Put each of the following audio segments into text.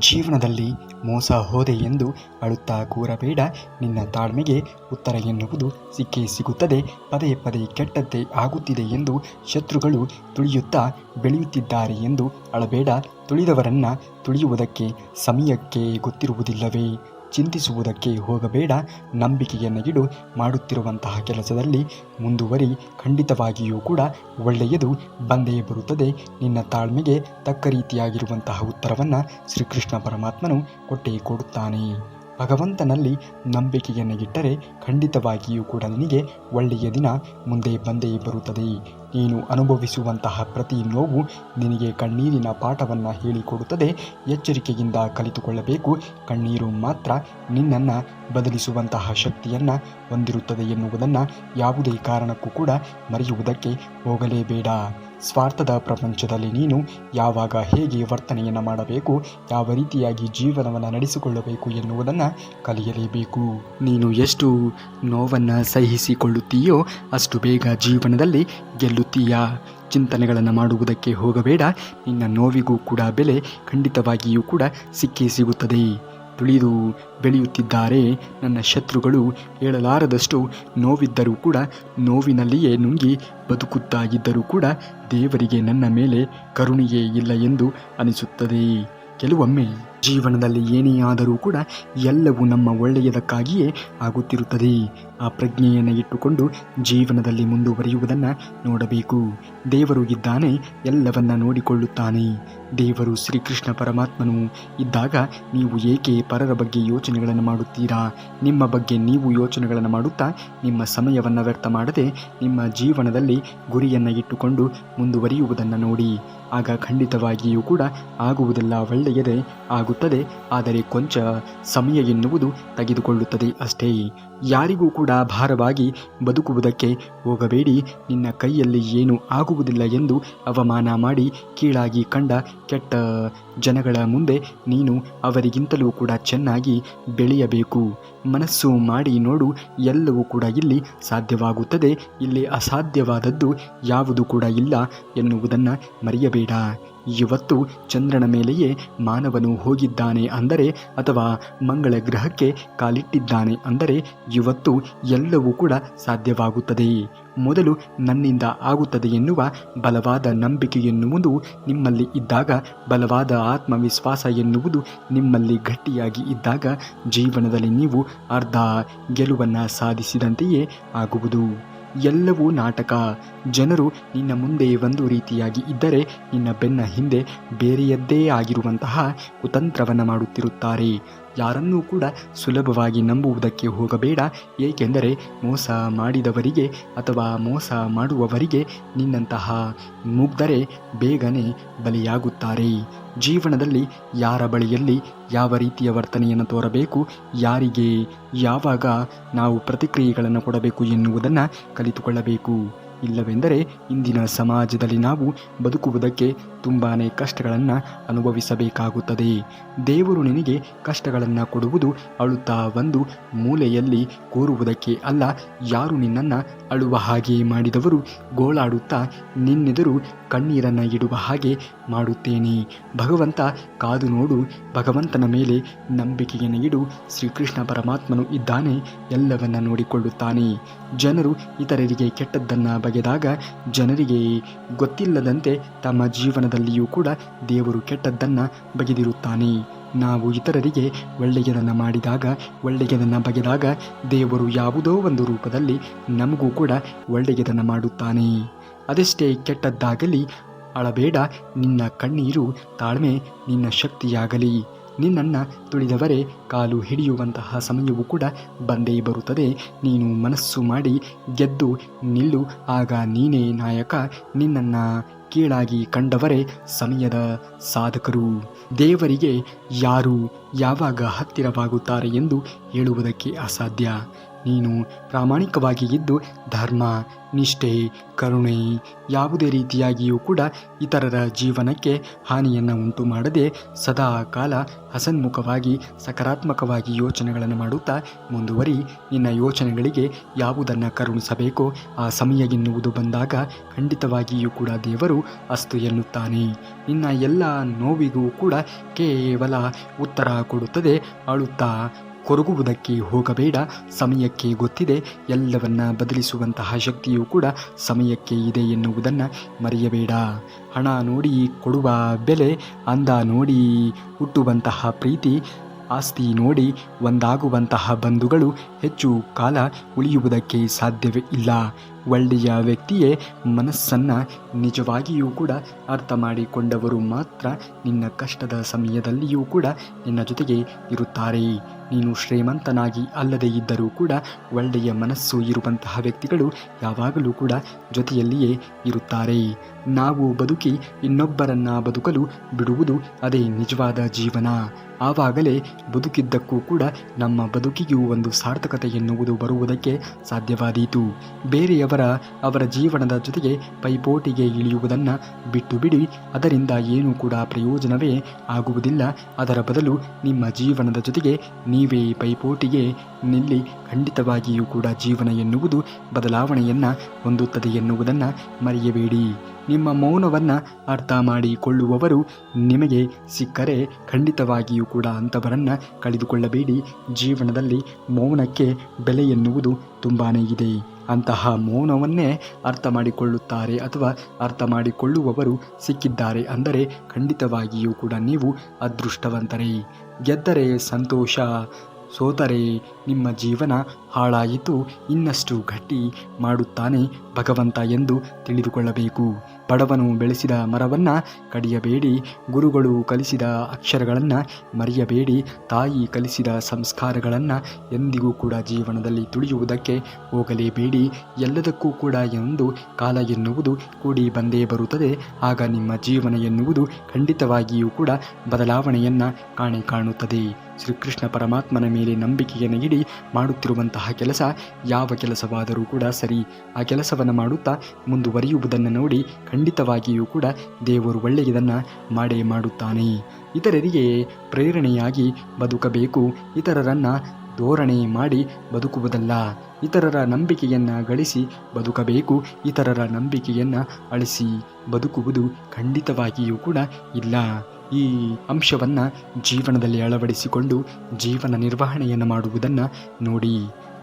ಜೀವನದಲ್ಲಿ ಮೋಸ ಹೋದೆ ಎಂದು ಅಳುತ್ತಾ ಕೂರಬೇಡ. ನಿನ್ನ ತಾಳ್ಮೆಗೆ ಉತ್ತರ ಎನ್ನುವುದು ಸಿಕ್ಕೇ ಸಿಗುತ್ತದೆ. ಪದೇ ಪದೇ ಕೆಟ್ಟದ್ದೇ ಆಗುತ್ತಿದೆ ಎಂದು ಶತ್ರುಗಳು ತುಳಿಯುತ್ತಾ ಬೆಳೆಯುತ್ತಿದ್ದಾರೆ ಎಂದು ಅಳಬೇಡ. ತುಳಿದವರನ್ನು ತುಳಿಯುವುದಕ್ಕೆ ಸಮಯಕ್ಕೆ ಗೊತ್ತಿರುವುದಿಲ್ಲವೇ? ಚಿಂತಿಸುವುದಕ್ಕೆ ಹೋಗಬೇಡ. ನಂಬಿಕೆಯನ್ನು ಇಡು. ಮಾಡುತ್ತಿರುವಂತಹ ಕೆಲಸದಲ್ಲಿ ಮುಂದುವರಿ. ಖಂಡಿತವಾಗಿಯೂ ಕೂಡ ಒಳ್ಳೆಯದು ಬಂದೇ ಬರುತ್ತದೆ. ನಿನ್ನ ತಾಳ್ಮೆಗೆ ತಕ್ಕ ರೀತಿಯಾಗಿರುವಂತಹ ಉತ್ತರವನ್ನು ಶ್ರೀಕೃಷ್ಣ ಪರಮಾತ್ಮನು ಕೊಟ್ಟೇ ಕೊಡುತ್ತಾನೆ. ಭಗವಂತನಲ್ಲಿ ನಂಬಿಕೆಯನ್ನು ಇಟ್ಟರೆ ಖಂಡಿತವಾಗಿಯೂ ಕೂಡ ನಿನಗೆ ಒಳ್ಳೆಯ ದಿನ ಮುಂದೆ ಬಂದೇ ಬರುತ್ತದೆ. ನೀನು ಅನುಭವಿಸುವಂತಹ ಪ್ರತಿ ನೋವು ನಿನಗೆ ಕಣ್ಣೀರಿನ ಪಾಠವನ್ನು ಹೇಳಿಕೊಡುತ್ತದೆ. ಎಚ್ಚರಿಕೆಯಿಂದ ಕಲಿತುಕೊಳ್ಳಬೇಕು. ಕಣ್ಣೀರು ಮಾತ್ರ ನಿನ್ನನ್ನು ಬದಲಿಸುವಂತಹ ಶಕ್ತಿಯನ್ನು ಹೊಂದಿರುತ್ತದೆ ಎನ್ನುವುದನ್ನು ಯಾವುದೇ ಕಾರಣಕ್ಕೂ ಕೂಡ ಮರೆಯುವುದಕ್ಕೆ ಹೋಗಲೇಬೇಡ. ಸ್ವಾರ್ಥದ ಪ್ರಪಂಚದಲ್ಲಿ ನೀನು ಯಾವಾಗ ಹೇಗೆ ವರ್ತನೆಯನ್ನು ಮಾಡಬೇಕು, ಯಾವ ರೀತಿಯಾಗಿ ಜೀವನವನ್ನು ನಡೆಸಿಕೊಳ್ಳಬೇಕು ಎನ್ನುವುದನ್ನು ಕಲಿಯಲೇಬೇಕು. ನೀನು ಎಷ್ಟು ನೋವನ್ನು ಸಹಿಸಿಕೊಳ್ಳುತ್ತೀಯೋ ಅಷ್ಟು ಬೇಗ ಜೀವನದಲ್ಲಿ ಗೆಲ್ಲುತ್ತೀಯಾ. ಚಿಂತನೆಗಳನ್ನು ಮಾಡುವುದಕ್ಕೆ ಹೋಗಬೇಡ. ನಿನ್ನ ನೋವಿಗೂ ಕೂಡ ಬೆಲೆ ಖಂಡಿತವಾಗಿಯೂ ಕೂಡ ಸಿಕ್ಕೇ ಸಿಗುತ್ತದೆ. ತುಳಿದು ಬೆಳೆಯುತ್ತಿದ್ದಾರೆ ನನ್ನ ಶತ್ರುಗಳು. ಹೇಳಲಾರದಷ್ಟು ನೋವಿದ್ದರೂ ಕೂಡ ನೋವಿನಲ್ಲಿಯೇ ನುಂಗಿ ಬದುಕುತ್ತಾ ಇದ್ದರೂ ಕೂಡ ದೇವರಿಗೆ ನನ್ನ ಮೇಲೆ ಕರುಣೆಯೇ ಇಲ್ಲ ಎಂದು ಅನಿಸುತ್ತದೆ. ಕೆಲವೊಮ್ಮೆ ಜೀವನದಲ್ಲಿ ಏನೇ ಆದರೂ ಕೂಡ ಎಲ್ಲವೂ ನಮ್ಮ ಒಳ್ಳೆಯದಕ್ಕಾಗಿಯೇ ಆಗುತ್ತಿರುತ್ತದೆ. ಆ ಪ್ರಜ್ಞೆಯನ್ನು ಇಟ್ಟುಕೊಂಡು ಜೀವನದಲ್ಲಿ ಮುಂದುವರಿಯುವುದನ್ನು ನೋಡಬೇಕು. ದೇವರು ಇದ್ದಾನೆ, ಎಲ್ಲವನ್ನ ನೋಡಿಕೊಳ್ಳುತ್ತಾನೆ. ದೇವರು ಶ್ರೀಕೃಷ್ಣ ಪರಮಾತ್ಮನು ಇದ್ದಾಗ ನೀವು ಏಕೆ ಪರರ ಬಗ್ಗೆ ಯೋಚನೆಗಳನ್ನು ಮಾಡುತ್ತೀರಾ? ನಿಮ್ಮ ಬಗ್ಗೆ ನೀವು ಯೋಚನೆಗಳನ್ನು ಮಾಡುತ್ತಾ ನಿಮ್ಮ ಸಮಯವನ್ನು ವ್ಯರ್ಥ ಮಾಡದೆ ನಿಮ್ಮ ಜೀವನದಲ್ಲಿ ಗುರಿಯನ್ನು ಇಟ್ಟುಕೊಂಡು ಮುಂದುವರಿಯುವುದನ್ನು ನೋಡಿ. ಆಗ ಖಂಡಿತವಾಗಿಯೂ ಕೂಡ ಆಗುವುದೆಲ್ಲ ಒಳ್ಳೆಯದೇ ಆಗುತ್ತದೆ. ಆದರೆ ಕೊಂಚ ಸಮಯ ಎನ್ನುವುದು ತೆಗೆದುಕೊಳ್ಳುತ್ತದೆ ಅಷ್ಟೇ. ಯಾರಿಗೂ ಕೂಡ ಭಾರವಾಗಿ ಬದುಕುವುದಕ್ಕೆ ಹೋಗಬೇಡಿ. ನಿನ್ನ ಕೈಯಲ್ಲಿ ಏನೂ ಆಗುವುದಿಲ್ಲ ಎಂದು ಅವಮಾನ ಮಾಡಿ ಕೀಳಾಗಿ ಕಂಡ ಕೆಟ್ಟ ಜನಗಳ ಮುಂದೆ ನೀನು ಅವರಿಗಿಂತಲೂ ಕೂಡ ಚೆನ್ನಾಗಿ ಬೆಳೆಯಬೇಕು. ಮನಸ್ಸು ಮಾಡಿ ನೋಡು, ಎಲ್ಲವೂ ಕೂಡ ಇಲ್ಲಿ ಸಾಧ್ಯವಾಗುತ್ತದೆ. ಇಲ್ಲಿ ಅಸಾಧ್ಯವಾದದ್ದು ಯಾವುದು ಕೂಡ ಇಲ್ಲ ಎನ್ನುವುದನ್ನು ಮರೆಯಬೇಡ. ಇವತ್ತು ಚಂದ್ರನ ಮೇಲೆಯೇ ಮಾನವನು ಹೋಗಿದ್ದಾನೆ ಅಂದರೆ ಅಥವಾ ಮಂಗಳ ಗ್ರಹಕ್ಕೆ ಕಾಲಿಟ್ಟಿದ್ದಾನೆ ಅಂದರೆ ಇವತ್ತು ಎಲ್ಲವೂ ಕೂಡ ಸಾಧ್ಯವಾಗುತ್ತದೆ. ಮೊದಲು ನನ್ನಿಂದ ಆಗುತ್ತದೆ ಎನ್ನುವ ಬಲವಾದ ನಂಬಿಕೆ ಎನ್ನುವುದು ನಿಮ್ಮಲ್ಲಿ ಇದ್ದಾಗ, ಬಲವಾದ ಆತ್ಮವಿಶ್ವಾಸ ಎನ್ನುವುದು ನಿಮ್ಮಲ್ಲಿ ಗಟ್ಟಿಯಾಗಿ ಇದ್ದಾಗ ಜೀವನದಲ್ಲಿ ನೀವು ಅರ್ಧ ಗೆಲುವನ್ನು ಸಾಧಿಸಿದಂತೆಯೇ ಆಗುವುದು. ಎಲ್ಲವೂ ನಾಟಕ. ಜನರು ನಿನ್ನ ಮುಂದೆ ಒಂದು ರೀತಿಯಾಗಿ ಇದ್ದರೆ ನಿನ್ನ ಬೆನ್ನ ಹಿಂದೆ ಬೇರೆಯದ್ದೇ ಆಗಿರುವಂತಹ ಕುತಂತ್ರವನ್ನು ಮಾಡುತ್ತಿರುತ್ತಾರೆ. ಯಾರನ್ನೂ ಕೂಡ ಸುಲಭವಾಗಿ ನಂಬುವುದಕ್ಕೆ ಹೋಗಬೇಡ. ಏಕೆಂದರೆ ಮೋಸ ಮಾಡಿದವರಿಗೆ ಅಥವಾ ಮೋಸ ಮಾಡುವವರಿಗೆ ನಿನ್ನಂತಹ ಮುಗ್ಧರೇ ಬೇಗನೆ ಬಲಿಯಾಗುತ್ತಾರೆ. ಜೀವನದಲ್ಲಿ ಯಾರ ಬಳಿಯಲ್ಲಿ ಯಾವ ರೀತಿಯ ವರ್ತನೆಯನ್ನು ತೋರಬೇಕು, ಯಾರಿಗೆ ಯಾವಾಗ ನಾವು ಪ್ರತಿಕ್ರಿಯೆಗಳನ್ನು ಕೊಡಬೇಕು ಎನ್ನುವುದನ್ನು ಕಲಿತುಕೊಳ್ಳಬೇಕು. ಇಲ್ಲವೆಂದರೆ ಇಂದಿನ ಸಮಾಜದಲ್ಲಿ ನಾವು ಬದುಕುವುದಕ್ಕೆ ತುಂಬಾ ಕಷ್ಟಗಳನ್ನು ಅನುಭವಿಸಬೇಕಾಗುತ್ತದೆ. ದೇವರು ನಿನಗೆ ಕಷ್ಟಗಳನ್ನು ಕೊಡುವುದು ಅಳುತ್ತಾ ಒಂದು ಮೂಲೆಯಲ್ಲಿ ಕೂರುವುದಕ್ಕೆ ಅಲ್ಲ. ಯಾರು ನಿನ್ನನ್ನು ಅಳುವ ಹಾಗೆ ಮಾಡಿದವರು ಗೋಳಾಡುತ್ತಾ ನಿನ್ನೆದುರು ಕಣ್ಣೀರನ್ನು ಇಡುವ ಹಾಗೆ ಮಾಡುತ್ತೇನೆ. ಭಗವಂತ ಕಾದು ನೋಡು. ಭಗವಂತನ ಮೇಲೆ ನಂಬಿಕೆಯನ್ನು ಇಡು. ಶ್ರೀಕೃಷ್ಣ ಪರಮಾತ್ಮನು ಇದ್ದಾನೆ, ಎಲ್ಲವನ್ನ ನೋಡಿಕೊಳ್ಳುತ್ತಾನೆ. ಜನರು ಇತರರಿಗೆ ಕೆಟ್ಟದ್ದನ್ನು ಬಗೆದಾಗ ಜನರಿಗೆ ಗೊತ್ತಿಲ್ಲದಂತೆ ತಮ್ಮ ಜೀವನದಲ್ಲಿಯೂ ಕೂಡ ದೇವರು ಕೆಟ್ಟದ್ದನ್ನು ಬಗೆದಿರುತ್ತಾನೆ. ನಾವು ಇತರರಿಗೆ ಒಳ್ಳೆಯದನ್ನು ಮಾಡಿದಾಗ, ಒಳ್ಳೆಯದನ್ನು ಬಗೆದಾಗ ದೇವರು ಯಾವುದೋ ಒಂದು ರೂಪದಲ್ಲಿ ನಮಗೂ ಕೂಡ ಒಳ್ಳೆಯದನ್ನು ಮಾಡುತ್ತಾನೆ. ಅದೆಷ್ಟೇ ಕೆಟ್ಟದ್ದಾಗಲಿ ಅಳಬೇಡ. ನಿನ್ನ ಕಣ್ಣೀರು ತಾಳ್ಮೆ ನಿನ್ನ ಶಕ್ತಿಯಾಗಲಿ. ನಿನ್ನನ್ನು ತುಳಿದವರೇ ಕಾಲು ಹಿಡಿಯುವಂತಹ ಸಮಯವೂ ಕೂಡ ಬಂದೇ ಬರುತ್ತದೆ. ನೀನು ಮನಸ್ಸು ಮಾಡಿ ಗೆದ್ದು ನಿಲ್ಲು, ಆಗ ನೀನೇ ನಾಯಕ. ನಿನ್ನನ್ನು ಕೀಳಾಗಿ ಕಂಡವರೇ ಸಮಯದ ಸಾಧಕರು. ದೇವರಿಗೆ ಯಾರು ಯಾವಾಗ ಹತ್ತಿರವಾಗುತ್ತಾರೆ ಎಂದು ಹೇಳುವುದಕ್ಕೆ ಅಸಾಧ್ಯ. ನೀನು ಪ್ರಾಮಾಣಿಕವಾಗಿ ಇದ್ದು ಧರ್ಮ, ನಿಷ್ಠೆ, ಕರುಣೆ ಯಾವುದೇ ರೀತಿಯಾಗಿಯೂ ಕೂಡ ಇತರರ ಜೀವನಕ್ಕೆ ಹಾನಿಯನ್ನು ಉಂಟು ಮಾಡದೆ ಸದಾ ಕಾಲ ಹಸನ್ಮುಖವಾಗಿ ಸಕಾರಾತ್ಮಕವಾಗಿ ಯೋಚನೆಗಳನ್ನು ಮಾಡುತ್ತಾ ಮುಂದುವರಿ. ನಿನ್ನ ಯೋಚನೆಗಳಿಗೆ ಯಾವುದನ್ನು ಕರುಣಿಸಬೇಕೋ ಆ ಸಮಯ ಎನ್ನುವುದು ಬಂದಾಗ ಖಂಡಿತವಾಗಿಯೂ ಕೂಡ ದೇವರು ಅಸ್ತು ಎನ್ನುತ್ತಾನೆ. ನಿನ್ನ ಎಲ್ಲ ನೋವಿಗೂ ಕೂಡ ಕೇವಲ ಉತ್ತರ ಕೊಡುತ್ತದೆ. ಅಳುತ್ತಾ ಕೊರಗುವುದಕ್ಕೆ ಹೋಗಬೇಡ. ಸಮಯಕ್ಕೆ ಗೊತ್ತಿದೆ, ಎಲ್ಲವನ್ನ ಬದಲಿಸುವಂತಹ ಶಕ್ತಿಯೂ ಕೂಡ ಸಮಯಕ್ಕೆ ಇದೆ ಎನ್ನುವುದನ್ನು ಮರೆಯಬೇಡ. ಹಣ ನೋಡಿ ಕೊಡುವ ಬೆಲೆ, ಅಂದ ನೋಡಿ ಹುಟ್ಟುವಂತಹ ಪ್ರೀತಿ, ಆಸ್ತಿ ನೋಡಿ ಒಂದಾಗುವಂತಹ ಬಂಧುಗಳು ಹೆಚ್ಚು ಕಾಲ ಉಳಿಯುವುದಕ್ಕೆ ಸಾಧ್ಯವೇ ಇಲ್ಲ. ಒಳ್ಳೆಯ ವ್ಯಕ್ತಿಯೇ ಮನಸ್ಸನ್ನು ನಿಜವಾಗಿಯೂ ಕೂಡ ಅರ್ಥ ಮಾಡಿಕೊಂಡವರು ಮಾತ್ರ ನಿನ್ನ ಕಷ್ಟದ ಸಮಯದಲ್ಲಿಯೂ ಕೂಡ ನಿನ್ನ ಜೊತೆಗೆ ಇರುತ್ತಾರೆ. ನೀನು ಶ್ರೀಮಂತನಾಗಿ ಅಲ್ಲದೇ ಇದ್ದರೂ ಕೂಡ ಒಳ್ಳೆಯ ಮನಸ್ಸು ಇರುವಂತಹ ವ್ಯಕ್ತಿಗಳು ಯಾವಾಗಲೂ ಕೂಡ ಜೊತೆಯಲ್ಲಿಯೇ ಇರುತ್ತಾರೆ. ನಾವು ಬದುಕಿ ಇನ್ನೊಬ್ಬರನ್ನು ಬದುಕಲು ಬಿಡುವುದು ಅದೇ ನಿಜವಾದ ಜೀವನ. ಆವಾಗಲೇ ಬದುಕಿದ್ದಕ್ಕೂ ಕೂಡ ನಮ್ಮ ಬದುಕಿಗೂ ಒಂದು ಸಾರ್ಥಕತೆ ಎನ್ನುವುದು ಬರುವುದಕ್ಕೆ ಸಾಧ್ಯವಾದೀತು. ಅವರ ಜೀವನದ ಜೊತೆಗೆ ಪೈಪೋಟಿಗೆ ಇಳಿಯುವುದನ್ನು ಬಿಟ್ಟು ಬಿಡಿ. ಅದರಿಂದ ಏನೂ ಕೂಡ ಪ್ರಯೋಜನವೇ ಆಗುವುದಿಲ್ಲ. ಅದರ ಬದಲು ನಿಮ್ಮ ಜೀವನದ ಜೊತೆಗೆ ನೀವೇ ಪೈಪೋಟಿಗೆ ನಿಲ್ಲಿ. ಖಂಡಿತವಾಗಿಯೂ ಕೂಡ ಜೀವನ ಎನ್ನುವುದು ಬದಲಾವಣೆಯನ್ನು ಹೊಂದುತ್ತದೆ ಎನ್ನುವುದನ್ನು ಮರೆಯಬೇಡಿ. ನಿಮ್ಮ ಮೌನವನ್ನು ಅರ್ಥ ಮಾಡಿಕೊಳ್ಳುವವರು ನಿಮಗೆ ಸಿಕ್ಕರೆ ಖಂಡಿತವಾಗಿಯೂ ಕೂಡ ಅಂಥವರನ್ನು ಕಳೆದುಕೊಳ್ಳಬೇಡಿ. ಜೀವನದಲ್ಲಿ ಮೌನಕ್ಕೆ ಬೆಲೆ ಎನ್ನುವುದು ತುಂಬಾ ಇದೆ. ಅಂತಹ ಮೌನವನ್ನೇ ಅರ್ಥ ಮಾಡಿಕೊಳ್ಳುತ್ತಾರೆ ಅಥವಾ ಅರ್ಥ ಮಾಡಿಕೊಳ್ಳುವವರು ಸಿಕ್ಕಿದ್ದಾರೆ ಅಂದರೆ ಖಂಡಿತವಾಗಿಯೂ ಕೂಡ ನೀವು ಅದೃಷ್ಟವಂತರೇ. ಗೆದ್ದರೆ ಸಂತೋಷ, ಸೋತರೆ ನಿಮ್ಮ ಜೀವನ ಹಾಳಾಯಿತು. ಇನ್ನಷ್ಟು ಗಟ್ಟಿ ಮಾಡುತ್ತಾನೆ ಭಗವಂತ ಎಂದು ತಿಳಿದುಕೊಳ್ಳಬೇಕು. ಬಡವನು ಬೆಳೆಸಿದ ಮರವನ್ನು ಕಡಿಯಬೇಡಿ. ಗುರುಗಳು ಕಲಿಸಿದ ಅಕ್ಷರಗಳನ್ನು ಮರೆಯಬೇಡಿ. ತಾಯಿ ಕಲಿಸಿದ ಸಂಸ್ಕಾರಗಳನ್ನು ಎಂದಿಗೂ ಕೂಡ ಜೀವನದಲ್ಲಿ ತುಳಿಯುವುದಕ್ಕೆ ಹೋಗಲೇಬೇಡಿ. ಎಲ್ಲದಕ್ಕೂ ಕೂಡ ಒಂದು ಕಾಲ ಎನ್ನುವುದು ಕೂಡಿ ಬಂದೇ ಬರುತ್ತದೆ. ಆಗ ನಿಮ್ಮ ಜೀವನ ಎನ್ನುವುದು ಖಂಡಿತವಾಗಿಯೂ ಕೂಡ ಬದಲಾವಣೆಯನ್ನು ಕಾಣುತ್ತದೆ. ಶ್ರೀಕೃಷ್ಣ ಪರಮಾತ್ಮನ ಮೇಲೆ ನಂಬಿಕೆಯನ್ನು ಇಡಿ. ಮಾಡುತ್ತಿರುವಂತಹ ಕೆಲಸ ಯಾವ ಕೆಲಸವಾದರೂ ಕೂಡ ಸರಿ, ಆ ಕೆಲಸವನ್ನು ಮಾಡುತ್ತಾ ಮುಂದುವರಿಯುವುದನ್ನು ನೋಡಿ ಖಂಡಿತವಾಗಿಯೂ ಕೂಡ ದೇವರು ಒಳ್ಳೆಯದನ್ನು ಮಾಡೇ ಮಾಡುತ್ತಾನೆ. ಇತರರಿಗೆ ಪ್ರೇರಣೆಯಾಗಿ ಬದುಕಬೇಕು. ಇತರರನ್ನು ಧೋರಣೆ ಮಾಡಿ ಬದುಕುವುದಲ್ಲ. ಇತರರ ನಂಬಿಕೆಯನ್ನು ಗಳಿಸಿ ಬದುಕಬೇಕು. ಇತರರ ನಂಬಿಕೆಯನ್ನು ಅಳಿಸಿ ಬದುಕುವುದು ಖಂಡಿತವಾಗಿಯೂ ಕೂಡ ಇಲ್ಲ. ಈ ಅಂಶವನ್ನು ಜೀವನದಲ್ಲಿ ಅಳವಡಿಸಿಕೊಂಡು ಜೀವನ ನಿರ್ವಹಣೆಯನ್ನು ಮಾಡುವುದನ್ನು ನೋಡಿ.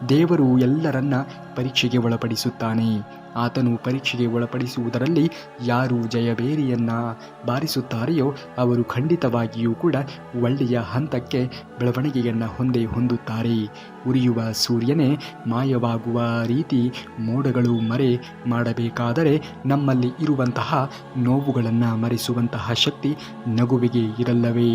ದೇವರು ಎಲ್ಲರನ್ನ ಪರೀಕ್ಷೆಗೆ ಒಳಪಡಿಸುತ್ತಾನೆ. ಆತನು ಪರೀಕ್ಷೆಗೆ ಒಳಪಡಿಸುವುದರಲ್ಲಿ ಯಾರು ಜಯಬೇರಿಯನ್ನು ಬಾರಿಸುತ್ತಾರೆಯೋ ಅವರು ಖಂಡಿತವಾಗಿಯೂ ಕೂಡ ಒಳ್ಳೆಯ ಹಂತಕ್ಕೆ ಬೆಳವಣಿಗೆಯನ್ನು ಹೊಂದುತ್ತಾರೆ. ಉರಿಯುವ ಸೂರ್ಯನೇ ಮಾಯವಾಗುವ ರೀತಿ ಮೋಡಗಳು ಮರೆ ಮಾಡಬೇಕಾದರೆ ನಮ್ಮಲ್ಲಿ ಇರುವಂತಹ ನೋವುಗಳನ್ನು ಮರೆಸುವಂತಹ ಶಕ್ತಿ ನಗುವಿಗೆ ಇರಲ್ಲವೇ?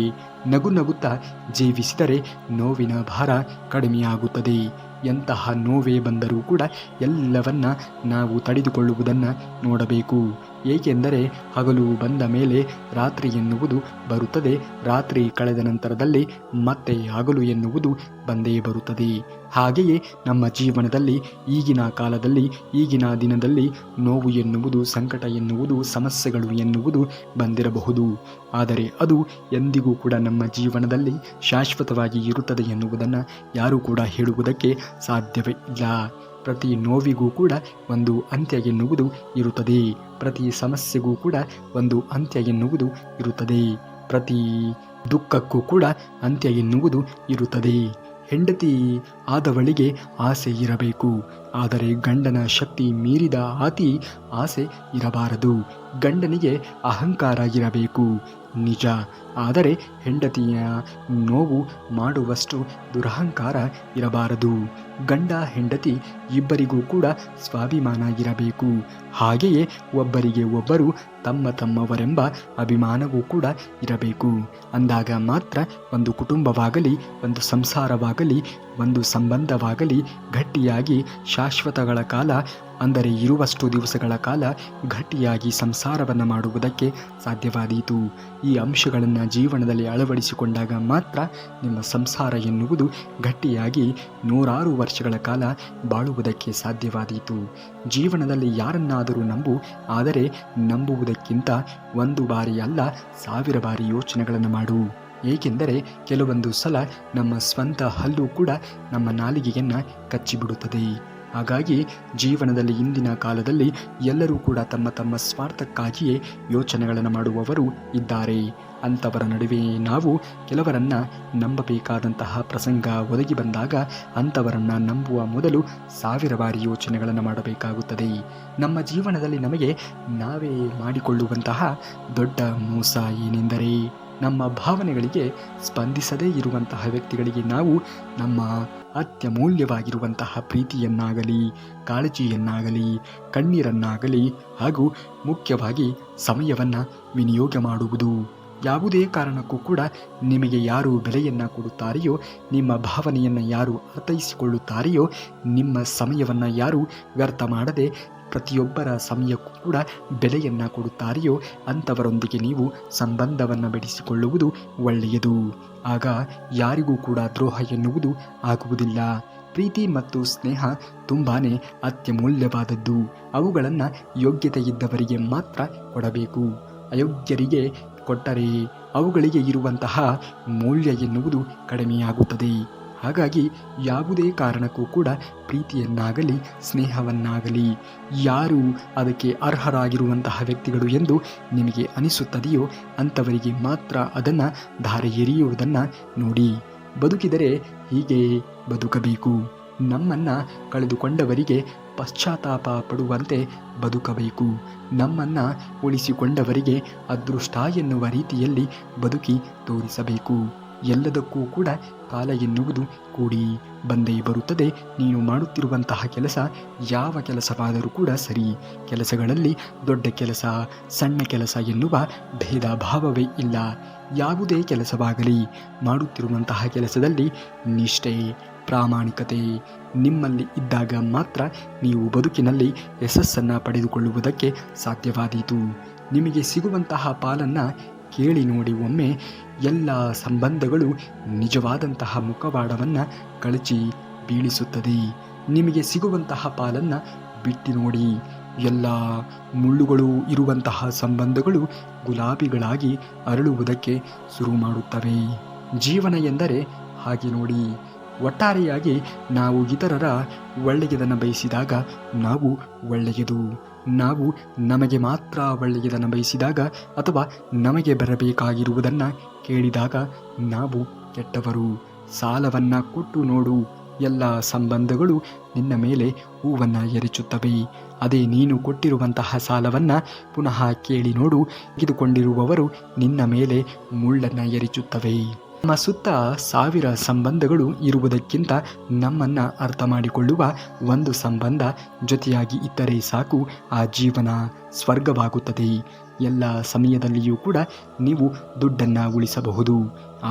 ನಗುತ್ತಾ ಜೀವಿಸಿದರೆ ನೋವಿನ ಭಾರ ಕಡಿಮೆಯಾಗುತ್ತದೆ. ಎಂತಹ ನೋವೇ ಬಂದರೂ ಕೂಡ ಎಲ್ಲವನ್ನ ನಾವು ತಡೆದುಕೊಳ್ಳುವುದನ್ನು ನೋಡಬೇಕು. ಏಕೆಂದರೆ ಹಗಲು ಬಂದ ಮೇಲೆ ರಾತ್ರಿ ಎನ್ನುವುದು ಬರುತ್ತದೆ. ರಾತ್ರಿ ಕಳೆದ ನಂತರದಲ್ಲಿ ಮತ್ತೆ ಹಗಲು ಎನ್ನುವುದು ಬಂದೇ ಬರುತ್ತದೆ. ಹಾಗೆಯೇ ನಮ್ಮ ಜೀವನದಲ್ಲಿ ಈಗಿನ ಕಾಲದಲ್ಲಿ, ಈಗಿನ ದಿನದಲ್ಲಿ ನೋವು ಎನ್ನುವುದು, ಸಂಕಟ ಎನ್ನುವುದು, ಸಮಸ್ಯೆಗಳು ಎನ್ನುವುದು ಬಂದಿರಬಹುದು. ಆದರೆ ಅದು ಎಂದಿಗೂ ಕೂಡ ನಮ್ಮ ಜೀವನದಲ್ಲಿ ಶಾಶ್ವತವಾಗಿ ಇರುತ್ತದೆ ಎನ್ನುವುದನ್ನು ಯಾರೂ ಕೂಡ ಹೇಳುವುದಕ್ಕೆ ಸಾಧ್ಯವೇ ಇಲ್ಲ. ಪ್ರತಿ ನೋವಿಗೂ ಕೂಡ ಒಂದು ಅಂತ್ಯ ಎನ್ನುವುದು ಇರುತ್ತದೆ. ಪ್ರತಿ ಸಮಸ್ಯೆಗೂ ಕೂಡ ಒಂದು ಅಂತ್ಯ ಎನ್ನುವುದು ಇರುತ್ತದೆ. ಪ್ರತಿ ದುಃಖಕ್ಕೂ ಕೂಡ ಅಂತ್ಯ ಎನ್ನುವುದು ಇರುತ್ತದೆ. ಹೆಂಡತಿ ಆದವಳಿಗೆ ಆಸೆ ಇರಬೇಕು, ಆದರೆ ಗಂಡನ ಶಕ್ತಿ ಮೀರಿದ ಅತಿ ಆಸೆ ಇರಬಾರದು. ಗಂಡನಿಗೆ ಅಹಂಕಾರ ಇರಬೇಕು ನಿಜ, ಆದರೆ ಹೆಂಡತಿಯ ನೋವು ಮಾಡುವಷ್ಟು ದುರಹಂಕಾರ ಇರಬಾರದು. ಗಂಡ ಹೆಂಡತಿ ಇಬ್ಬರಿಗೂ ಕೂಡ ಸ್ವಾಭಿಮಾನ ಇರಬೇಕು. ಹಾಗೆಯೇ ಒಬ್ಬರಿಗೆ ಒಬ್ಬರು ತಮ್ಮವರೆಂಬ ಅಭಿಮಾನವೂ ಕೂಡ ಇರಬೇಕು. ಅಂದಾಗ ಮಾತ್ರ ಒಂದು ಕುಟುಂಬವಾಗಲಿ, ಒಂದು ಸಂಸಾರವಾಗಲಿ, ಒಂದು ಸಂಬಂಧವಾಗಲಿ ಗಟ್ಟಿಯಾಗಿ ಶಾಶ್ವತಗಳ ಕಾಲ ಅಂದರೆ ಇರುವಷ್ಟು ದಿವಸಗಳ ಕಾಲ ಗಟ್ಟಿಯಾಗಿ ಸಂಸಾರವನ್ನು ಮಾಡುವುದಕ್ಕೆ ಸಾಧ್ಯವಾದೀತು. ಈ ಅಂಶಗಳನ್ನು ಜೀವನದಲ್ಲಿ ಅಳವಡಿಸಿಕೊಂಡಾಗ ಮಾತ್ರ ನಿಮ್ಮ ಸಂಸಾರ ಎನ್ನುವುದು ಗಟ್ಟಿಯಾಗಿ 100 ವರ್ಷಗಳ ಕಾಲ ಬಾಳುವುದಕ್ಕೆ ಸಾಧ್ಯವಾದೀತು. ಜೀವನದಲ್ಲಿ ಯಾರನ್ನಾದರೂ ನಂಬು, ಆದರೆ ನಂಬುವುದಕ್ಕಿಂತ 1 ಬಾರಿ ಅಲ್ಲ 1000 ಬಾರಿ ಯೋಚನೆಗಳನ್ನು ಮಾಡು. ಏಕೆಂದರೆ ಕೆಲವೊಂದು ಸಲ ನಮ್ಮ ಸ್ವಂತ ಹಲ್ಲು ಕೂಡ ನಮ್ಮ ನಾಲಿಗೆಯನ್ನು ಕಚ್ಚಿಬಿಡುತ್ತದೆ. ಹಾಗಾಗಿ ಜೀವನದಲ್ಲಿ ಇಂದಿನ ಕಾಲದಲ್ಲಿ ಎಲ್ಲರೂ ಕೂಡ ತಮ್ಮ ತಮ್ಮ ಸ್ವಾರ್ಥಕ್ಕಾಗಿಯೇ ಯೋಚನೆಗಳನ್ನು ಮಾಡುವವರು ಇದ್ದಾರೆ. ಅಂಥವರ ನಡುವೆ ನಾವು ಕೆಲವರನ್ನು ನಂಬಬೇಕಾದಂತಹ ಪ್ರಸಂಗ ಒದಗಿ ಬಂದಾಗ ಅಂಥವರನ್ನು ನಂಬುವ ಮೊದಲು 1000 ಬಾರಿ ಯೋಚನೆಗಳನ್ನು ಮಾಡಬೇಕಾಗುತ್ತದೆ. ನಮ್ಮ ಜೀವನದಲ್ಲಿ ನಮಗೆ ನಾವೇ ಮಾಡಿಕೊಳ್ಳುವಂತಹ ದೊಡ್ಡ ಮೋಸ ಏನೆಂದರೆ, ನಮ್ಮ ಭಾವನೆಗಳಿಗೆ ಸ್ಪಂದಿಸದೇ ಇರುವಂತಹ ವ್ಯಕ್ತಿಗಳಿಗೆ ನಾವು ನಮ್ಮ ಅತ್ಯಮೂಲ್ಯವಾಗಿರುವಂತಹ ಪ್ರೀತಿಯನ್ನಾಗಲಿ, ಕಾಳಜಿಯನ್ನಾಗಲಿ, ಕಣ್ಣೀರನ್ನಾಗಲಿ ಹಾಗೂ ಮುಖ್ಯವಾಗಿ ಸಮಯವನ್ನು ವಿನಿಯೋಗ ಮಾಡುವುದು. ಯಾವುದೇ ಕಾರಣಕ್ಕೂ ಕೂಡ ನಿಮಗೆ ಯಾರು ಬೆಲೆಯನ್ನು ಕೊಡುತ್ತಾರೆಯೋ, ನಿಮ್ಮ ಭಾವನೆಯನ್ನು ಯಾರು ಅರ್ಥೈಸಿಕೊಳ್ಳುತ್ತಾರೆಯೋ, ನಿಮ್ಮ ಸಮಯವನ್ನು ಯಾರು ವ್ಯರ್ಥ ಮಾಡದೆ ಪ್ರತಿಯೊಬ್ಬರ ಸಮಯಕ್ಕೂ ಕೂಡ ಬೆಲೆಯನ್ನು ಕೊಡುತ್ತಾರೆಯೋ ಅಂಥವರೊಂದಿಗೆ ನೀವು ಸಂಬಂಧವನ್ನು ಬೆಳೆಸಿಕೊಳ್ಳುವುದು ಒಳ್ಳೆಯದು. ಆಗ ಯಾರಿಗೂ ಕೂಡ ದ್ರೋಹ ಎನ್ನುವುದು ಆಗುವುದಿಲ್ಲ. ಪ್ರೀತಿ ಮತ್ತು ಸ್ನೇಹ ತುಂಬಾ ಅತ್ಯಮೂಲ್ಯವಾದದ್ದು. ಅವುಗಳನ್ನು ಯೋಗ್ಯತೆ ಇದ್ದವರಿಗೆ ಮಾತ್ರ ಕೊಡಬೇಕು. ಅಯೋಗ್ಯರಿಗೆ ಕೊಟ್ಟರೆ ಅವುಗಳಿಗೆ ಇರುವಂತಹ ಮೌಲ್ಯ ಎನ್ನುವುದು ಕಡಿಮೆಯಾಗುತ್ತದೆ. ಹಾಗಾಗಿ ಯಾವುದೇ ಕಾರಣಕ್ಕೂ ಕೂಡ ಪ್ರೀತಿಯನ್ನಾಗಲಿ ಸ್ನೇಹವನ್ನಾಗಲಿ ಯಾರು ಅದಕ್ಕೆ ಅರ್ಹರಾಗಿರುವಂತಹ ವ್ಯಕ್ತಿಗಳು ಎಂದು ನಿಮಗೆ ಅನಿಸುತ್ತದೆಯೋ ಅಂಥವರಿಗೆ ಮಾತ್ರ ಅದನ್ನು ಧಾರೆ ಎರೆಯುವುದನ್ನು ನೋಡಿ. ಬದುಕಿದರೆ ಹೀಗೆ ಬದುಕಬೇಕು. ನಮ್ಮನ್ನು ಕಳೆದುಕೊಂಡವರಿಗೆ ಪಶ್ಚಾತ್ತಾಪ ಪಡುವಂತೆ ಬದುಕಬೇಕು. ನಮ್ಮನ್ನು ಉಳಿಸಿಕೊಂಡವರಿಗೆ ಅದೃಷ್ಟ ಎನ್ನುವ ರೀತಿಯಲ್ಲಿ ಬದುಕಿ ತೋರಿಸಬೇಕು. ಎಲ್ಲದಕ್ಕೂ ಕೂಡ ಕಾಲ ಎನ್ನುವುದು ಕೂಡಿ ಬಂದೇ ಬರುತ್ತದೆ. ನೀನು ಮಾಡುತ್ತಿರುವಂತಹ ಕೆಲಸ ಯಾವ ಕೆಲಸವಾದರೂ ಕೂಡ ಸರಿ. ಕೆಲಸಗಳಲ್ಲಿ ದೊಡ್ಡ ಕೆಲಸ, ಸಣ್ಣ ಕೆಲಸ ಎನ್ನುವ ಭೇದ ಭಾವವೇ ಇಲ್ಲ. ಯಾವುದೇ ಕೆಲಸವಾಗಲಿ ಮಾಡುತ್ತಿರುವಂತಹ ಕೆಲಸದಲ್ಲಿ ನಿಷ್ಠೆ, ಪ್ರಾಮಾಣಿಕತೆ ನಿಮ್ಮಲ್ಲಿ ಇದ್ದಾಗ ಮಾತ್ರ ನೀವು ಬದುಕಿನಲ್ಲಿ ಯಶಸ್ಸನ್ನು ಪಡೆದುಕೊಳ್ಳುವುದಕ್ಕೆ ಸಾಧ್ಯವಾದೀತು. ನಿಮಗೆ ಸಿಗುವಂತಹ ಪಾಲನ್ನು ಕೇಳಿ ನೋಡಿ. ಒಮ್ಮೆ ಎಲ್ಲ ಸಂಬಂಧಗಳು ನಿಜವಾದಂತಹ ಮುಖವಾಡವನ್ನು ಕಳಚಿ ಬೀಳಿಸುತ್ತದೆ. ನಿಮಗೆ ಸಿಗುವಂತಹ ಪಾಲನ್ನು ಬಿಟ್ಟು ನೋಡಿ. ಎಲ್ಲ ಮುಳ್ಳುಗಳು ಇರುವಂತಹ ಸಂಬಂಧಗಳು ಗುಲಾಬಿಗಳಾಗಿ ಅರಳುವುದಕ್ಕೆ ಶುರು ಮಾಡುತ್ತವೆ. ಜೀವನ ಎಂದರೆ ಹಾಗೆ ನೋಡಿ. ಒಟ್ಟಾರೆಯಾಗಿ ನಾವು ಇತರರ ಒಳ್ಳೆಯದನ್ನು ಬಯಸಿದಾಗ ನಾವು ಒಳ್ಳೆಯದು, ನಾವು ನಮಗೆ ಮಾತ್ರ ಒಳ್ಳೆಯದನ್ನು ಬಯಸಿದಾಗ ಅಥವಾ ನಮಗೆ ಬರಬೇಕಾಗಿರುವುದನ್ನು ಕೇಳಿದಾಗ ನಾವು ಕೆಟ್ಟವರು. ಸಾಲವನ್ನು ಕೊಟ್ಟು ನೋಡು, ಎಲ್ಲ ಸಂಬಂಧಗಳು ನಿನ್ನ ಮೇಲೆ ಹೂವನ್ನು ಎರಚುತ್ತವೆ. ಅದೇ ನೀನು ಕೊಟ್ಟಿರುವಂತಹ ಸಾಲವನ್ನು ಪುನಃ ಕೇಳಿ ನೋಡು, ತೆಗೆದುಕೊಂಡಿರುವವರು ನಿನ್ನ ಮೇಲೆ ಮುಳ್ಳನ್ನು ಎರಚುತ್ತವೆ. ನಮ್ಮ ಸುತ್ತ 1000 ಸಂಬಂಧಗಳು ಇರುವುದಕ್ಕಿಂತ ನಮ್ಮನ್ನು ಅರ್ಥ ಮಾಡಿಕೊಳ್ಳುವ ಒಂದು ಸಂಬಂಧ ಜೊತೆಯಾಗಿ ಇದ್ದರೆ ಸಾಕು. ಆ ಜೀವನ ಸ್ವರ್ಗವಾಗುತ್ತದೆ. ಎಲ್ಲ ಸಮಯದಲ್ಲಿಯೂ ಕೂಡ ನೀವು ದುಡ್ಡನ್ನು ಉಳಿಸಬಹುದು,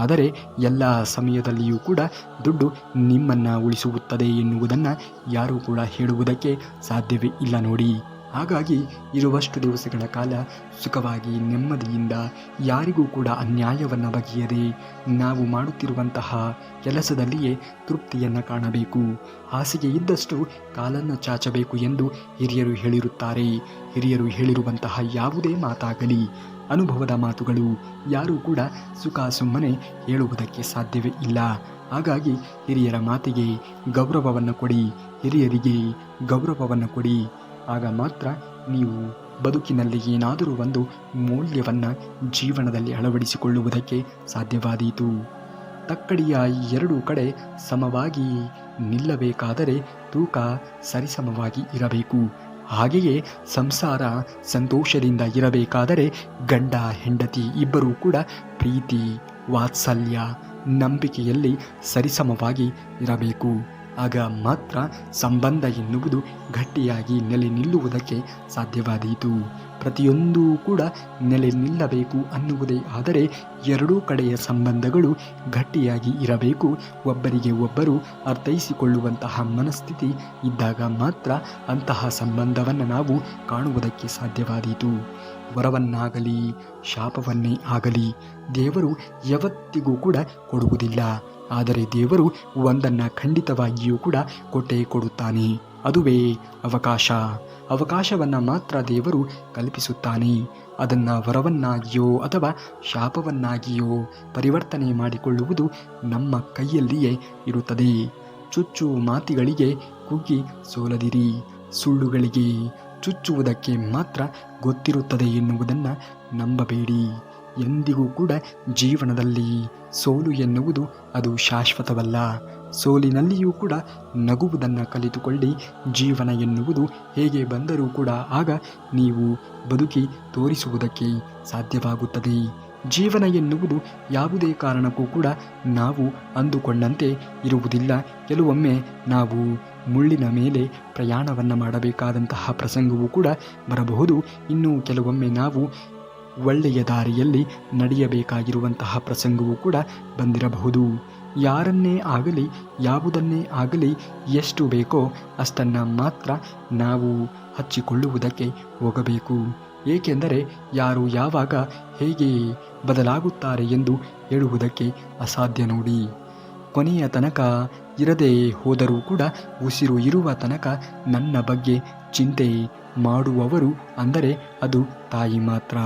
ಆದರೆ ಎಲ್ಲ ಸಮಯದಲ್ಲಿಯೂ ಕೂಡ ದುಡ್ಡು ನಿಮ್ಮನ್ನು ಉಳಿಸುತ್ತದೆ ಎನ್ನುವುದನ್ನು ಯಾರೂ ಕೂಡ ಹೇಳುವುದಕ್ಕೆ ಸಾಧ್ಯವೇ ಇಲ್ಲ ನೋಡಿ. ಹಾಗಾಗಿ ಇರುವಷ್ಟು ದಿವಸಗಳ ಕಾಲ ಸುಖವಾಗಿ ನೆಮ್ಮದಿಯಿಂದ ಯಾರಿಗೂ ಕೂಡ ಅನ್ಯಾಯವನ್ನು ಬಗೆಯದೆ ನಾವು ಮಾಡುತ್ತಿರುವಂತಹ ಕೆಲಸದಲ್ಲಿಯೇ ತೃಪ್ತಿಯನ್ನು ಕಾಣಬೇಕು. ಹಾಸಿಗೆ ಇದ್ದಷ್ಟು ಕಾಲನ್ನು ಚಾಚಬೇಕು ಎಂದು ಹಿರಿಯರು ಹೇಳಿರುತ್ತಾರೆ. ಹಿರಿಯರು ಹೇಳಿರುವಂತಹ ಯಾವುದೇ ಮಾತಾಗಲಿ ಅನುಭವದ ಮಾತುಗಳು ಯಾರೂ ಕೂಡ ಸುಖ ಸುಮ್ಮನೆ ಹೇಳುವುದಕ್ಕೆ ಸಾಧ್ಯವೇ ಇಲ್ಲ. ಹಾಗಾಗಿ ಹಿರಿಯರ ಮಾತಿಗೆ ಗೌರವವನ್ನು ಕೊಡಿ, ಹಿರಿಯರಿಗೆ ಗೌರವವನ್ನು ಕೊಡಿ. ಆಗ ಮಾತ್ರ ನೀವು ಬದುಕಿನಲ್ಲಿ ಏನಾದರೂ ಒಂದು ಮೌಲ್ಯವನ್ನು ಜೀವನದಲ್ಲಿ ಅಳವಡಿಸಿಕೊಳ್ಳುವುದಕ್ಕೆ ಸಾಧ್ಯವಾದೀತು. ತಕ್ಕಡಿಯ 2 ಕಡೆ ಸಮವಾಗಿ ನಿಲ್ಲಬೇಕಾದರೆ ತೂಕ ಸರಿಸಮವಾಗಿ ಇರಬೇಕು. ಹಾಗೆಯೇ ಸಂಸಾರ ಸಂತೋಷದಿಂದ ಇರಬೇಕಾದರೆ ಗಂಡ ಹೆಂಡತಿ ಇಬ್ಬರೂ ಕೂಡ ಪ್ರೀತಿ, ವಾತ್ಸಲ್ಯ, ನಂಬಿಕೆಯಲ್ಲಿ ಸರಿಸಮವಾಗಿ ಇರಬೇಕು. ಆಗ ಮಾತ್ರ ಸಂಬಂಧ ಎನ್ನುವುದು ಗಟ್ಟಿಯಾಗಿ ನೆಲೆ ನಿಲ್ಲುವುದಕ್ಕೆ ಸಾಧ್ಯವಾದೀತು. ಪ್ರತಿಯೊಂದೂ ಕೂಡ ನೆಲೆ ನಿಲ್ಲಬೇಕು ಅನ್ನುವುದೇ ಆದರೆ ಎರಡೂ ಕಡೆಯ ಸಂಬಂಧಗಳು ಗಟ್ಟಿಯಾಗಿ ಇರಬೇಕು. ಒಬ್ಬರಿಗೆ ಒಬ್ಬರು ಅರ್ಥೈಸಿಕೊಳ್ಳುವಂತಹ ಮನಸ್ಥಿತಿ ಇದ್ದಾಗ ಮಾತ್ರ ಅಂತಹ ಸಂಬಂಧವನ್ನು ನಾವು ಕಾಣುವುದಕ್ಕೆ ಸಾಧ್ಯವಾದೀತು. ವರವನ್ನಾಗಲಿ ಶಾಪವನ್ನೇ ಆಗಲಿ ದೇವರು ಯಾವತ್ತಿಗೂ ಕೂಡ ಕೊಡುವುದಿಲ್ಲ. ಆದರೆ ದೇವರು ಒಂದನ್ನು ಖಂಡಿತವಾಗಿಯೂ ಕೂಡ ಕೊಟ್ಟೇ ಕೊಡುತ್ತಾನೆ. ಅದುವೇ ಅವಕಾಶವನ್ನು ಮಾತ್ರ ದೇವರು ಕಲ್ಪಿಸುತ್ತಾನೆ. ಅದನ್ನು ವರವನ್ನಾಗಿಯೋ ಅಥವಾ ಶಾಪವನ್ನಾಗಿಯೋ ಪರಿವರ್ತನೆ ಮಾಡಿಕೊಳ್ಳುವುದು ನಮ್ಮ ಕೈಯಲ್ಲಿಯೇ ಇರುತ್ತದೆ. ಚುಚ್ಚು ಮಾತಿಗಳಿಗೆ ಕುಗ್ಗಿ ಸೋಲದಿರಿ. ಸುಳ್ಳುಗಳಿಗೆ ಚುಚ್ಚುವುದಕ್ಕೆ ಮಾತ್ರ ಗೊತ್ತಿರುತ್ತದೆ ಎನ್ನುವುದನ್ನು ನಂಬಬೇಡಿ. ಎಂದಿಗೂ ಕೂಡ ಜೀವನದಲ್ಲಿ ಸೋಲು ಎನ್ನುವುದು ಅದು ಶಾಶ್ವತವಲ್ಲ. ಸೋಲಿನಲ್ಲಿಯೂ ಕೂಡ ನಗುವುದನ್ನು ಕಲಿತುಕೊಳ್ಳಿ. ಜೀವನ ಎನ್ನುವುದು ಹೇಗೆ ಬಂದರೂ ಕೂಡ ಆಗ ನೀವು ಬದುಕಿ ತೋರಿಸುವುದಕ್ಕೆ ಸಾಧ್ಯವಾಗುತ್ತದೆ. ಜೀವನ ಎನ್ನುವುದು ಯಾವುದೇ ಕಾರಣಕ್ಕೂ ಕೂಡ ನಾವು ಅಂದುಕೊಂಡಂತೆ ಇರುವುದಿಲ್ಲ. ಕೆಲವೊಮ್ಮೆ ನಾವು ಮುಳ್ಳಿನ ಮೇಲೆ ಪ್ರಯಾಣವನ್ನು ಮಾಡಬೇಕಾದಂತಹ ಪ್ರಸಂಗವೂ ಕೂಡ ಬರಬಹುದು. ಇನ್ನು ಕೆಲವೊಮ್ಮೆ ನಾವು ಒಳ್ಳೆಯ ದಾರಿಯಲ್ಲಿ ನಡೆಯಬೇಕಾಗಿರುವಂತಹ ಪ್ರಸಂಗವೂ ಕೂಡ ಬಂದಿರಬಹುದು. ಯಾರನ್ನೇ ಆಗಲಿ ಯಾವುದನ್ನೇ ಆಗಲಿ ಎಷ್ಟು ಬೇಕೋ ಅಷ್ಟನ್ನು ಮಾತ್ರ ನಾವು ಹಚ್ಚಿಕೊಳ್ಳುವುದಕ್ಕೆ ಹೋಗಬೇಕು. ಏಕೆಂದರೆ ಯಾರು ಯಾವಾಗ ಹೇಗೆ ಬದಲಾಗುತ್ತಾರೆ ಎಂದು ಹೇಳುವುದಕ್ಕೆ ಅಸಾಧ್ಯ ನೋಡಿ. ಕೊನೆಯ ತನಕ ಇರದೇ ಹೋದರೂ ಕೂಡ ಉಸಿರು ಇರುವ ತನಕ ನನ್ನ ಬಗ್ಗೆ ಚಿಂತೆ ಮಾಡುವವರು ಅಂದರೆ ಅದು ತಾಯಿ ಮಾತ್ರ.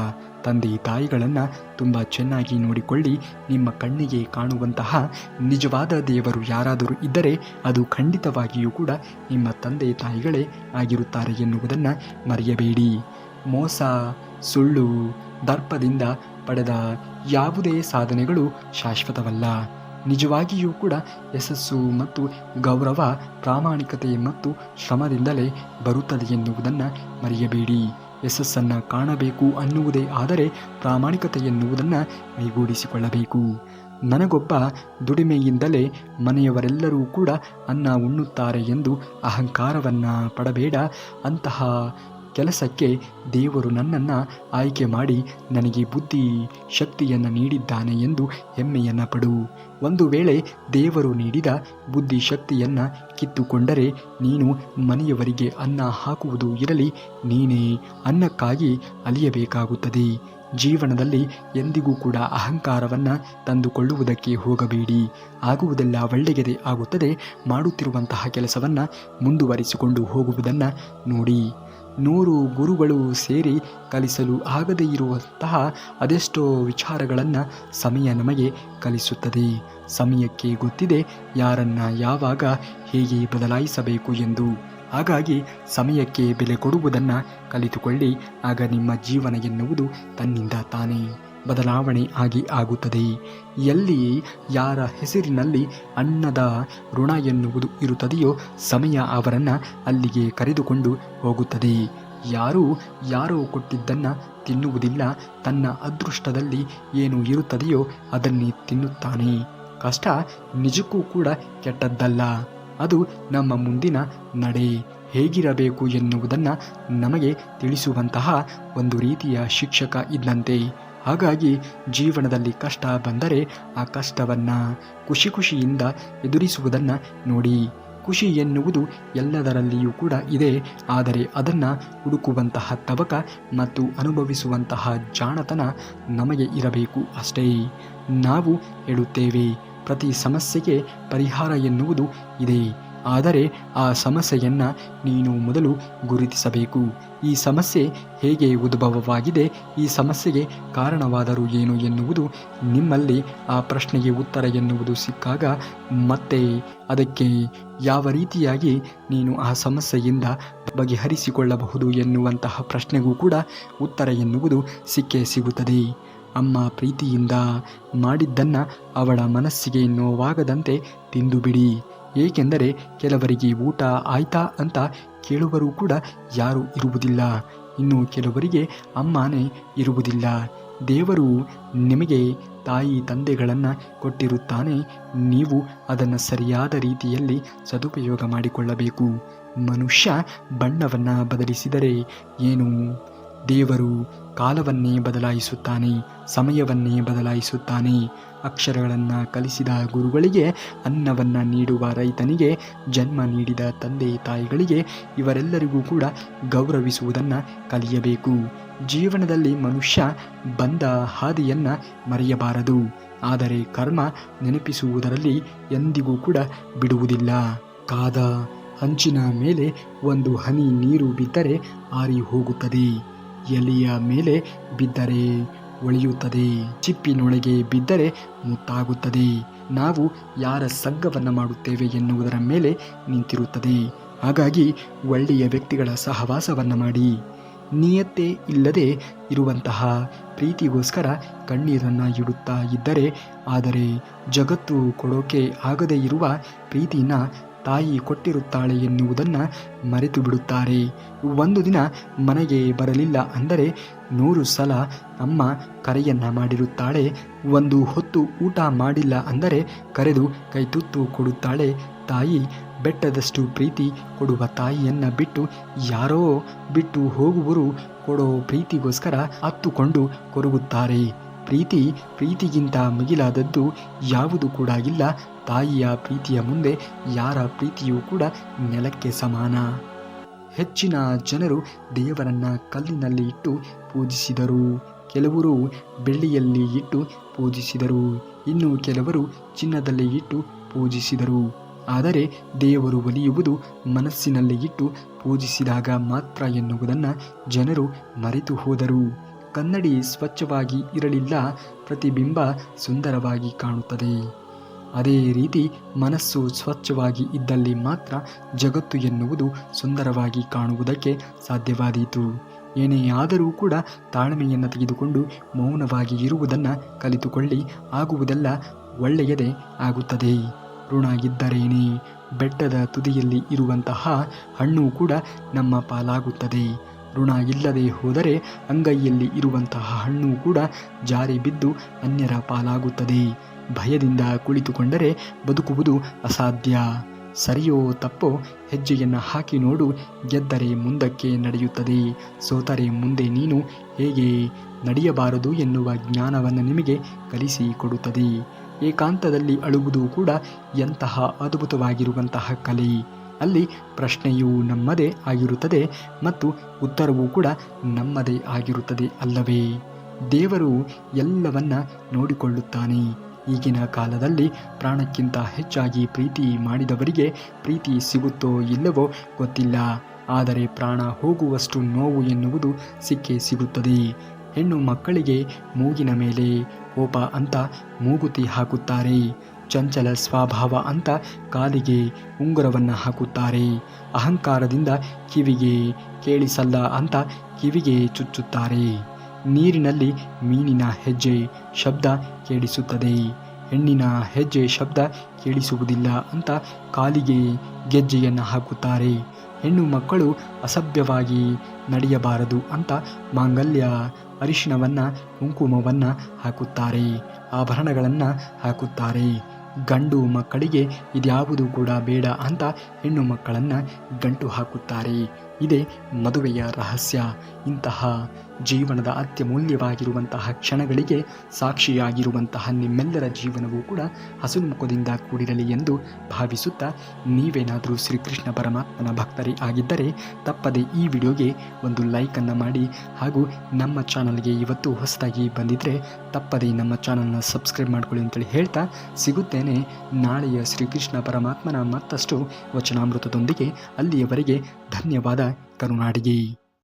ತಂದೆ ತಾಯಿಗಳನ್ನು ತುಂಬ ಚೆನ್ನಾಗಿ ನೋಡಿಕೊಳ್ಳಿ. ನಿಮ್ಮ ಕಣ್ಣಿಗೆ ಕಾಣುವಂತಹ ನಿಜವಾದ ದೇವರು ಯಾರಾದರೂ ಇದ್ದರೆ ಅದು ಖಂಡಿತವಾಗಿಯೂ ಕೂಡ ನಿಮ್ಮ ತಂದೆ ತಾಯಿಗಳೇ ಆಗಿರುತ್ತಾರೆ ಎನ್ನುವುದನ್ನು ಮರೆಯಬೇಡಿ. ಮೋಸ, ಸುಳ್ಳು, ದರ್ಪದಿಂದ ಪಡೆದ ಯಾವುದೇ ಸಾಧನೆಗಳು ಶಾಶ್ವತವಲ್ಲ. ನಿಜವಾಗಿಯೂ ಕೂಡ ಯಶಸ್ಸು ಮತ್ತು ಗೌರವ ಪ್ರಾಮಾಣಿಕತೆ ಮತ್ತು ಶ್ರಮದಿಂದಲೇ ಬರುತ್ತದೆ ಎನ್ನುವುದನ್ನು ಮರೆಯಬೇಡಿ. ಯಶಸ್ಸನ್ನು ಕಾಣಬೇಕು ಅನ್ನುವುದೇ ಆದರೆ ಪ್ರಾಮಾಣಿಕತೆ ಎನ್ನುವುದನ್ನು ಮೈಗೂಡಿಸಿಕೊಳ್ಳಬೇಕು. ನನಗೊಬ್ಬ ದುಡಿಮೆಯಿಂದಲೇ ಮನೆಯವರೆಲ್ಲರೂ ಕೂಡ ಅನ್ನ ಉಣ್ಣುತ್ತಾರೆ ಎಂದು ಅಹಂಕಾರವನ್ನು ಪಡಬೇಡ. ಅಂತಹ ಕೆಲಸಕ್ಕೆ ದೇವರು ನನ್ನನ್ನು ಆಯ್ಕೆ ಮಾಡಿ ನನಗೆ ಬುದ್ಧಿ ಶಕ್ತಿಯನ್ನು ನೀಡಿದ್ದಾನೆ ಎಂದು ಹೆಮ್ಮೆಯನ್ನು ಪಡು. ಒಂದು ವೇಳೆ ದೇವರು ನೀಡಿದ ಬುದ್ಧಿ ಶಕ್ತಿಯನ್ನು ಕಿತ್ತುಕೊಂಡರೆ ನೀನು ಮನೆಯವರಿಗೆ ಅನ್ನ ಹಾಕುವುದು ಇರಲಿ, ನೀನೇ ಅನ್ನಕ್ಕಾಗಿ ಅಲಿಯಬೇಕಾಗುತ್ತದೆ. ಜೀವನದಲ್ಲಿ ಎಂದಿಗೂ ಕೂಡ ಅಹಂಕಾರವನ್ನು ತಂದುಕೊಳ್ಳುವುದಕ್ಕೆ ಹೋಗಬೇಡಿ. ಆಗುವುದೆಲ್ಲ ಒಳ್ಳೆಯದೇ ಆಗುತ್ತದೆ. ಮಾಡುತ್ತಿರುವಂತಹ ಕೆಲಸವನ್ನು ಮುಂದುವರಿಸಿಕೊಂಡು ಹೋಗುವುದನ್ನು ನೋಡಿ. 100 ಗುರುಗಳು ಸೇರಿ ಕಲಿಸಲು ಆಗದೇ ಇರುವಂತಹ ಅದೆಷ್ಟೋ ವಿಚಾರಗಳನ್ನು ಸಮಯ ನಮಗೆ ಕಲಿಸುತ್ತದೆ. ಸಮಯಕ್ಕೆ ಗೊತ್ತಿದೆ ಯಾರನ್ನು ಯಾವಾಗ ಹೇಗೆ ಬದಲಾಯಿಸಬೇಕು ಎಂದು. ಹಾಗಾಗಿ ಸಮಯಕ್ಕೆ ಬೆಲೆ ಕೊಡುವುದನ್ನು ಕಲಿತುಕೊಳ್ಳಿ. ಆಗ ನಿಮ್ಮ ಜೀವನ ಎನ್ನುವುದು ತನ್ನಿಂದ ತಾನೇ ಬದಲಾವಣೆ ಆಗುತ್ತದೆ. ಎಲ್ಲಿ ಯಾರ ಹೆಸರಿನಲ್ಲಿ ಅನ್ನದ ಋಣ ಎನ್ನುವುದು ಇರುತ್ತದೆಯೋ ಸಮಯ ಅವರನ್ನು ಅಲ್ಲಿಗೆ ಕರೆದುಕೊಂಡು ಹೋಗುತ್ತದೆ. ಯಾರೋ ಕೊಟ್ಟಿದ್ದನ್ನು ತಿನ್ನುವುದಿಲ್ಲ. ತನ್ನ ಅದೃಷ್ಟದಲ್ಲಿ ಏನು ಇರುತ್ತದೆಯೋ ಅದನ್ನೇ ತಿನ್ನುತ್ತಾನೆ. ಕಷ್ಟ ನಿಜಕ್ಕೂ ಕೂಡ ಕೆಟ್ಟದ್ದಲ್ಲ. ಅದು ನಮ್ಮ ಮುಂದಿನ ನಡೆ ಹೇಗಿರಬೇಕು ಎನ್ನುವುದನ್ನು ನಮಗೆ ತಿಳಿಸುವಂತಹ ಒಂದು ರೀತಿಯ ಶಿಕ್ಷಕ ಇದ್ದಂತೆ. ಹಾಗಾಗಿ ಜೀವನದಲ್ಲಿ ಕಷ್ಟ ಬಂದರೆ ಆ ಕಷ್ಟವನ್ನು ಖುಷಿಯಿಂದ ಎದುರಿಸುವುದನ್ನು ನೋಡಿ. ಖುಷಿ ಎನ್ನುವುದು ಎಲ್ಲದರಲ್ಲಿಯೂ ಕೂಡ ಇದೆ. ಆದರೆ ಅದನ್ನು ಹುಡುಕುವಂತಹ ತವಕ ಮತ್ತು ಅನುಭವಿಸುವಂತಹ ಜಾಣತನ ನಮಗೆ ಇರಬೇಕು ಅಷ್ಟೇ. ನಾವು ಹೇಳುತ್ತೇವೆ ಪ್ರತಿ ಸಮಸ್ಯೆಗೆ ಪರಿಹಾರ ಎನ್ನುವುದು ಇದೆ. ಆದರೆ ಆ ಸಮಸ್ಯೆಯನ್ನು ನೀನು ಮೊದಲು ಗುರುತಿಸಬೇಕು. ಈ ಸಮಸ್ಯೆ ಹೇಗೆ ಉದ್ಭವವಾಗಿದೆ, ಈ ಸಮಸ್ಯೆಗೆ ಕಾರಣವಾದರೂ ಏನು ಎನ್ನುವುದು ನಿಮ್ಮಲ್ಲಿ ಆ ಪ್ರಶ್ನೆಗೆ ಉತ್ತರ ಎನ್ನುವುದು ಸಿಕ್ಕಾಗ ಮತ್ತೆ ಅದಕ್ಕೆ ಯಾವ ರೀತಿಯಾಗಿ ನೀನು ಆ ಸಮಸ್ಯೆಯಿಂದ ಬಗೆಹರಿಸಿಕೊಳ್ಳಬಹುದು ಎನ್ನುವಂತಹ ಪ್ರಶ್ನೆಗೂ ಕೂಡ ಉತ್ತರ ಎನ್ನುವುದು ಸಿಕ್ಕೇ ಸಿಗುತ್ತದೆ. ಅಮ್ಮ ಪ್ರೀತಿಯಿಂದ ಮಾಡಿದ್ದನ್ನು ಅವಳ ಮನಸ್ಸಿಗೆ ನೋವಾಗದಂತೆ ತಿಂದು ಬಿಡಿ. ಏಕೆಂದರೆ ಕೆಲವರಿಗೆ ಊಟ ಆಯ್ತಾ ಅಂತ ಕೇಳುವರೂ ಕೂಡ ಯಾರೂ ಇರುವುದಿಲ್ಲ. ಇನ್ನು ಕೆಲವರಿಗೆ ಅಮ್ಮನೇ ಇರುವುದಿಲ್ಲ. ದೇವರು ನಿಮಗೆ ತಾಯಿ ತಂದೆಗಳನ್ನು ಕೊಟ್ಟಿರುತ್ತಾನೆ. ನೀವು ಅದನ್ನು ಸರಿಯಾದ ರೀತಿಯಲ್ಲಿ ಸದುಪಯೋಗ ಮಾಡಿಕೊಳ್ಳಬೇಕು. ಮನುಷ್ಯ ಬಣ್ಣವನ್ನು ಬದಲಿಸಿದರೆ ಏನು? ದೇವರು ಕಾಲವನ್ನೇ ಬದಲಾಯಿಸುತ್ತಾನೆ, ಸಮಯವನ್ನೇ ಬದಲಾಯಿಸುತ್ತಾನೆ. ಅಕ್ಷರಗಳನ್ನು ಕಲಿಸಿದ ಗುರುಗಳಿಗೆ, ಅನ್ನವನ್ನು ನೀಡುವ ರೈತನಿಗೆ, ಜನ್ಮ ನೀಡಿದ ತಂದೆ ತಾಯಿಗಳಿಗೆ ಇವರೆಲ್ಲರಿಗೂ ಕೂಡ ಗೌರವಿಸುವುದನ್ನು ಕಲಿಯಬೇಕು. ಜೀವನದಲ್ಲಿ ಮನುಷ್ಯ ಬಂದ ಹಾದಿಯನ್ನು ಮರೆಯಬಾರದು. ಆದರೆ ಕರ್ಮ ನೆನಪಿಸುವುದರಲ್ಲಿ ಎಂದಿಗೂ ಕೂಡ ಬಿಡುವುದಿಲ್ಲ. ಕಾದ ಹಂಚಿನ ಮೇಲೆ ಒಂದು ಹನಿ ನೀರು ಬಿದ್ದರೆ ಆರಿ ಹೋಗುತ್ತದೆ. ಎಲೆಯ ಮೇಲೆ ಬಿದ್ದರೆ ಒಳೆಯುತ್ತದೆ. ಚಿಪ್ಪಿನೊಳಗೆ ಬಿದ್ದರೆ ಮುತ್ತಾಗುತ್ತದೆ. ನಾವು ಯಾರ ಸಂಘವನ್ನು ಮಾಡುತ್ತೇವೆ ಎನ್ನುವುದರ ಮೇಲೆ ನಿಂತಿರುತ್ತದೆ. ಹಾಗಾಗಿ ಒಳ್ಳೆಯ ವ್ಯಕ್ತಿಗಳ ಸಹವಾಸವನ್ನು ಮಾಡಿ. ನಿಯತ್ತೆ ಇಲ್ಲದೆ ಇರುವಂತಹ ಪ್ರೀತಿಗೋಸ್ಕರ ಕಣ್ಣೀರನ್ನು ಇಡುತ್ತಾ ಇದ್ದರೆ, ಆದರೆ ಜಗತ್ತು ಕೊಡೋಕೆ ಆಗದೇ ಇರುವ ಪ್ರೀತಿನ ತಾಯಿ ಕೊಟ್ಟಿರುತ್ತಾಳೆ ಎನ್ನುವುದನ್ನು ಮರೆತು ಬಿಡುತ್ತಾರೆ. ಒಂದು ದಿನ ಮನೆಗೆ ಬರಲಿಲ್ಲ ಅಂದರೆ 100 ಸಲ ಅಮ್ಮ ಕರೆಯನ್ನು ಮಾಡಿರುತ್ತಾಳೆ. ಒಂದು ಹೊತ್ತು ಊಟ ಮಾಡಿಲ್ಲ ಅಂದರೆ ಕರೆದು ಕೈತುತ್ತು ಕೊಡುತ್ತಾಳೆ. ತಾಯಿ ಬೆಟ್ಟದಷ್ಟು ಪ್ರೀತಿ ಕೊಡುವ ತಾಯಿಯನ್ನು ಬಿಟ್ಟು ಯಾರೋ ಬಿಟ್ಟು ಹೋಗುವರು ಕೊಡೋ ಪ್ರೀತಿಗೋಸ್ಕರ ಹತ್ತುಕೊಂಡು ಕೊರಗುತ್ತಾರೆ. ಪ್ರೀತಿಗಿಂತ ಮಿಗಿಲಾದದ್ದು ಯಾವುದು ಕೂಡ ಇಲ್ಲ. ತಾಯಿಯ ಪ್ರೀತಿಯ ಮುಂದೆ ಯಾರ ಪ್ರೀತಿಯೂ ಕೂಡ ನೆಲಕ್ಕೆ ಸಮಾನ. ಹೆಚ್ಚಿನ ಜನರು ದೇವರನ್ನ ಕಲ್ಲಿನಲ್ಲಿ ಇಟ್ಟು ಪೂಜಿಸಿದರು, ಕೆಲವರು ಬೆಳ್ಳಿಯಲ್ಲಿ ಇಟ್ಟು ಪೂಜಿಸಿದರು, ಇನ್ನು ಕೆಲವರು ಚಿನ್ನದಲ್ಲಿ ಇಟ್ಟು ಪೂಜಿಸಿದರು. ಆದರೆ ದೇವರು ಒಲಿಯುವುದು ಮನಸ್ಸಿನಲ್ಲಿ ಇಟ್ಟು ಪೂಜಿಸಿದಾಗ ಮಾತ್ರ ಎನ್ನುವುದನ್ನು ಜನರು ಮರೆತು ಹೋದರು. ಕನ್ನಡಿ ಸ್ವಚ್ಛವಾಗಿ ಇರಲಿಲ್ಲ, ಪ್ರತಿಬಿಂಬ ಸುಂದರವಾಗಿ ಕಾಣುತ್ತದೆ. ಅದೇ ರೀತಿ ಮನಸ್ಸು ಸ್ವಚ್ಛವಾಗಿ ಇದ್ದಲ್ಲಿ ಮಾತ್ರ ಜಗತ್ತು ಎನ್ನುವುದು ಸುಂದರವಾಗಿ ಕಾಣುವುದಕ್ಕೆ ಸಾಧ್ಯವಾದೀತು. ಏನೇ ಆದರೂ ಕೂಡ ತಾಳ್ಮೆಯನ್ನು ತೆಗೆದುಕೊಂಡು ಮೌನವಾಗಿ ಇರುವುದನ್ನು ಕಲಿತುಕೊಳ್ಳಿ. ಆಗುವುದೆಲ್ಲ ಒಳ್ಳೆಯದೇ ಆಗುತ್ತದೆ. ಋಣ ಇದ್ದರೇನೆ ಬೆಟ್ಟದ ತುದಿಯಲ್ಲಿ ಇರುವಂತಹ ಹಣ್ಣು ಕೂಡ ನಮ್ಮ ಪಾಲಾಗುತ್ತದೆ. ಋಣ ಇಲ್ಲದೆ ಹೋದರೆ ಅಂಗೈಯಲ್ಲಿ ಇರುವಂತಹ ಹಣ್ಣು ಕೂಡ ಜಾರಿ ಬಿದ್ದು ಅನ್ಯರ ಪಾಲಾಗುತ್ತದೆ. ಭಯದಿಂದ ಕುಳಿತುಕೊಂಡರೆ ಬದುಕುವುದು ಅಸಾಧ್ಯ. ಸರಿಯೋ ತಪ್ಪೋ ಹೆಜ್ಜೆಯನ್ನು ಹಾಕಿ ನೋಡು, ಗೆದ್ದರೆ ಮುಂದಕ್ಕೆ ನಡೆಯುತ್ತದೆ, ಸೋತರೆ ಮುಂದೆ ನೀನು ಹೇಗೆ ನಡೆಯಬಾರದು ಎನ್ನುವ ಜ್ಞಾನವನ್ನು ನಿಮಗೆ ಕಲಿಸಿಕೊಡುತ್ತದೆ. ಏಕಾಂತದಲ್ಲಿ ಅಳುವುದು ಕೂಡ ಎಂತಹ ಅದ್ಭುತವಾಗಿರುವಂತಹ ಕಲೆ. ಅಲ್ಲಿ ಪ್ರಶ್ನೆಯೂ ನಮ್ಮದೇ ಆಗಿರುತ್ತದೆ ಮತ್ತು ಉತ್ತರವೂ ಕೂಡ ನಮ್ಮದೇ ಆಗಿರುತ್ತದೆ ಅಲ್ಲವೇ? ದೇವರು ಎಲ್ಲವನ್ನ ನೋಡಿಕೊಳ್ಳುತ್ತಾನೆ. ಈಗಿನ ಕಾಲದಲ್ಲಿ ಪ್ರಾಣಕ್ಕಿಂತ ಹೆಚ್ಚಾಗಿ ಪ್ರೀತಿ ಮಾಡಿದವರಿಗೆ ಪ್ರೀತಿ ಸಿಗುತ್ತೋ ಇಲ್ಲವೋ ಗೊತ್ತಿಲ್ಲ. ಆದರೆ ಪ್ರಾಣ ಹೋಗುವಷ್ಟು ನೋವು ಎನ್ನುವುದು ಸಿಕ್ಕೇ ಸಿಗುತ್ತದೆ. ಹೆಣ್ಣು ಮಕ್ಕಳಿಗೆ ಮೂಗಿನ ಮೇಲೆ ಕೋಪ ಅಂತ ಮೂಗುತಿ ಹಾಕುತ್ತಾರೆ. ಚಂಚಲ ಸ್ವಭಾವ ಅಂತ ಕಾಲಿಗೆ ಉಂಗುರವನ್ನು ಹಾಕುತ್ತಾರೆ. ಅಹಂಕಾರದಿಂದ ಕಿವಿಗೆ ಕೇಳಿಸಲ್ಲ ಅಂತ ಕಿವಿಗೆ ಚುಚ್ಚುತ್ತಾರೆ. ನೀರಿನಲ್ಲಿ ಮೀನಿನ ಹೆಜ್ಜೆ ಶಬ್ದ ಕೇಳಿಸುತ್ತದೆ, ಹೆಣ್ಣಿನ ಹೆಜ್ಜೆ ಶಬ್ದ ಕೇಳಿಸುವುದಿಲ್ಲ ಅಂತ ಕಾಲಿಗೆ ಗೆಜ್ಜೆಯನ್ನು ಹಾಕುತ್ತಾರೆ. ಹೆಣ್ಣು ಮಕ್ಕಳು ಅಸಭ್ಯವಾಗಿ ನಡೆಯಬಾರದು ಅಂತ ಮಾಂಗಲ್ಯ ಅರಿಶಿಣವನ್ನು ಕುಂಕುಮವನ್ನು ಹಾಕುತ್ತಾರೆ, ಆಭರಣಗಳನ್ನು ಹಾಕುತ್ತಾರೆ. ಗಂಡು ಮಕ್ಕಳಿಗೆ ಇದ್ಯಾವುದು ಕೂಡ ಬೇಡ ಅಂತ ಹೆಣ್ಣು ಮಕ್ಕಳನ್ನು ಗಂಟು ಹಾಕುತ್ತಾರೆ. ಇದೇ ಮದುವೆಯ ರಹಸ್ಯ. ಇಂತಹ ಜೀವನದ ಅತ್ಯಮೂಲ್ಯವಾಗಿರುವಂತಹ ಕ್ಷಣಗಳಿಗೆ ಸಾಕ್ಷಿಯಾಗಿರುವಂತಹ ನಿಮ್ಮೆಲ್ಲರ ಜೀವನವೂ ಕೂಡ ಹಸುಮುಖದಿಂದ ಕೂಡಿರಲಿ ಎಂದು ಭಾವಿಸುತ್ತಾ, ನೀವೇನಾದರೂ ಶ್ರೀಕೃಷ್ಣ ಪರಮಾತ್ಮನ ಭಕ್ತರೇ ಆಗಿದ್ದರೆ ತಪ್ಪದೆ ಈ ವಿಡಿಯೋಗೆ ಒಂದು ಲೈಕನ್ನು ಮಾಡಿ, ಹಾಗೂ ನಮ್ಮ ಚಾನಲ್ಗೆ ಇವತ್ತು ಹೊಸದಾಗಿ ಬಂದಿದ್ದರೆ ತಪ್ಪದೆ ನಮ್ಮ ಚಾನಲ್ನ ಸಬ್ಸ್ಕ್ರೈಬ್ ಮಾಡ್ಕೊಳ್ಳಿ ಅಂತೇಳಿ ಹೇಳ್ತಾ ಸಿಗುತ್ತೇನೆ ನಾಳೆಯ ಶ್ರೀಕೃಷ್ಣ ಪರಮಾತ್ಮನ ಮತ್ತಷ್ಟು ವಚನಾಮೃತದೊಂದಿಗೆ. ಅಲ್ಲಿಯವರೆಗೆ ಧನ್ಯವಾದ. ಕರುನಾಡಿಗೆ.